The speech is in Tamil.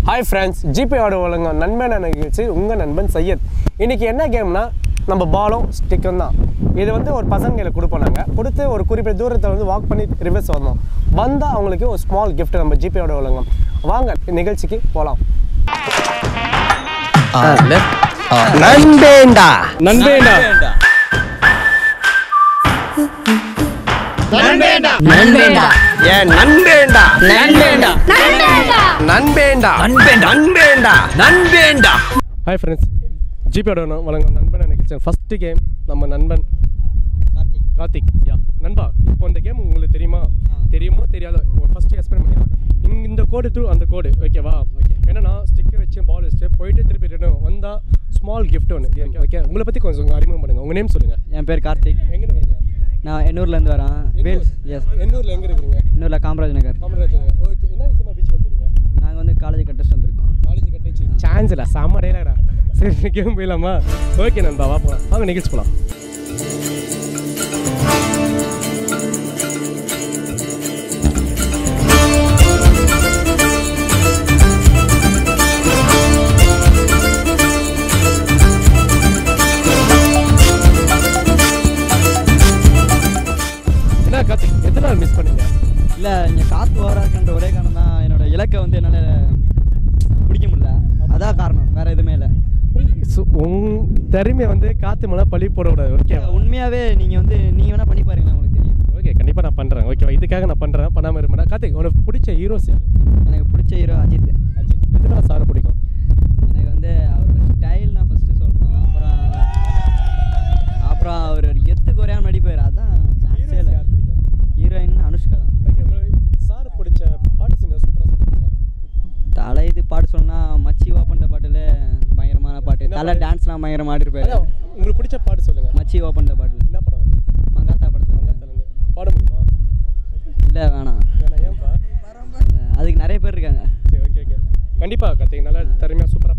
Hi friends, GP ஆடு வழங்க நண்பன் நிகழ்ச்சி உங்கள் நண்பன் சையத். இன்றைக்கி என்ன கேம்னா நம்ம பாலும் ஸ்டிக்கும் தான். இது வந்து ஒரு பசங்களை கொடுப்போம், நாங்கள் கொடுத்து ஒரு குறிப்பிட்ட தூரத்தை வந்து வாக் பண்ணி ரிவர்ஸ் வரணும். வந்தால் அவங்களுக்கு ஒரு ஸ்மால் கிஃப்ட் நம்ம GP ஆடு வழங்கும். வாங்க நிகழ்ச்சிக்கு போகலாம். நண்பேண்டா நண்பேண்டா நண்பேண்டா நண்பேண்டா ஏன் நண்பேண்டா நண்பேண்டா நண்பேண்டா நண்பேண்டா நண்பேண்டா நண்பேண்டா. ஹாய் ஃப்ரெண்ட்ஸ், GP ஆடு வழங்கும் நண்பன் நிகழ்ச்சி ஃபர்ஸ்ட் கேம் நம்ம நண்பன் கார்த்திக். யா நண்பா, இப்போ இந்த கேம் உங்களுக்கு தெரியுமோ தெரியாதோ ஒரு ஃபஸ்ட்டு எக்ஸ்பிளைன் பண்ணிடலாம். இந்த கோடு டு அந்த கோடு, ஓகேவா? ஓகே. என்னன்னா ஸ்டிக்கை வச்சு பால் வச்சுட்டு போயிட்டு திருப்பி ரிட்டர்ன் வந்தால் ஸ்மால் கிஃப்ட் ஒன்று. ஓகே, உங்களை பற்றி கொஞ்சம் அறிமுகம் பண்ணுங்கள். உங்கள் நேம் சொல்லுங்கள். என் பேர் கார்த்திக். எங்கே வருங்க? நான் எண்ணூர்லேருந்து வரேன். எஸ். எண்ணூரில் எங்கே இருக்கிறீங்க? எண்ணூரில் காமராஜ் நகர். ஓகே, என்ன விஷயமா பீச் வந்துருங்க? நாங்கள் வந்து காலேஜ் கட்டச்சு வந்திருக்கோம். காலேஜ் கட்டச்சு சான்ஸ் இல்லை, செம்ம டேலாடா. சரி, கேம் போயிடலாமா? ஓகே நண்பா, வா போகலாம். வாங்க நிகழ்ச்சி போகலாம். எத்தனை நாள் மிஸ் பண்ணீங்க? இல்லை, இங்கே காற்று வராதுன்ற ஒரே காரணம் தான். என்னோடய இலக்கை வந்து என்னால் பிடிக்க முடியல, அதான் காரணம், வேறு எதுவுமே இல்லை. திறமையை வந்து காற்று மழை பழி போடக்கூடாது. ஓகே, உண்மையாகவே நீங்கள் வேணால் பண்ணி பாருங்களேன், உங்களுக்கு தெரியும். ஓகே, கண்டிப்பாக நான் பண்ணுறேன். ஓகே, இதுக்காக நான் பண்ணுறேன், பண்ணாமல் இருப்பேன். கார்த்திக், உனக்கு பிடிச்ச ஹீரோஸ்? எனக்கு பிடிச்ச ஹீரோ அஜித். எதுனா சாரை பிடிக்கும்? எனக்கு வந்து அவரோட ஸ்டைல் நான் ஃபஸ்ட்டு சொல்லணும். அப்புறம் அவர் எத்து குறையாமல் நடிப்பார், அதான் சான்ஸே இல்லை. யார் பிடிக்கும்? ஹீரோயின் அனுஷ்கா தான். ஓகே, உங்களுக்கு சார் பிடிச்ச பாட்டு சிங்க சூப்பராக சொல்லுமா? தலை இது பாட்டு சொன்னால் மச்சி ஓப்பன் த பாட்டில் பயங்கரமான பாட்டு. தலை டான்ஸ்லாம் பயங்கரமாக ஆடிருப்பாரு. உங்களுக்கு பிடிச்ச பாட்டு சொல்லுங்கள். மச்சி ஓப்பன் த பாட்டில். என்ன படம் அது? மங்காத்தா படத்தில். மங்காத்தாலேருந்து பாட முடியுமா? இல்லை, வேணாம். ஏன்பா? அதுக்கு நிறைய பேர் இருக்காங்க. சரி, ஓகே. கண்டிப்பாக கார்த்திக் நல்லா திறமையாக சூப்பராக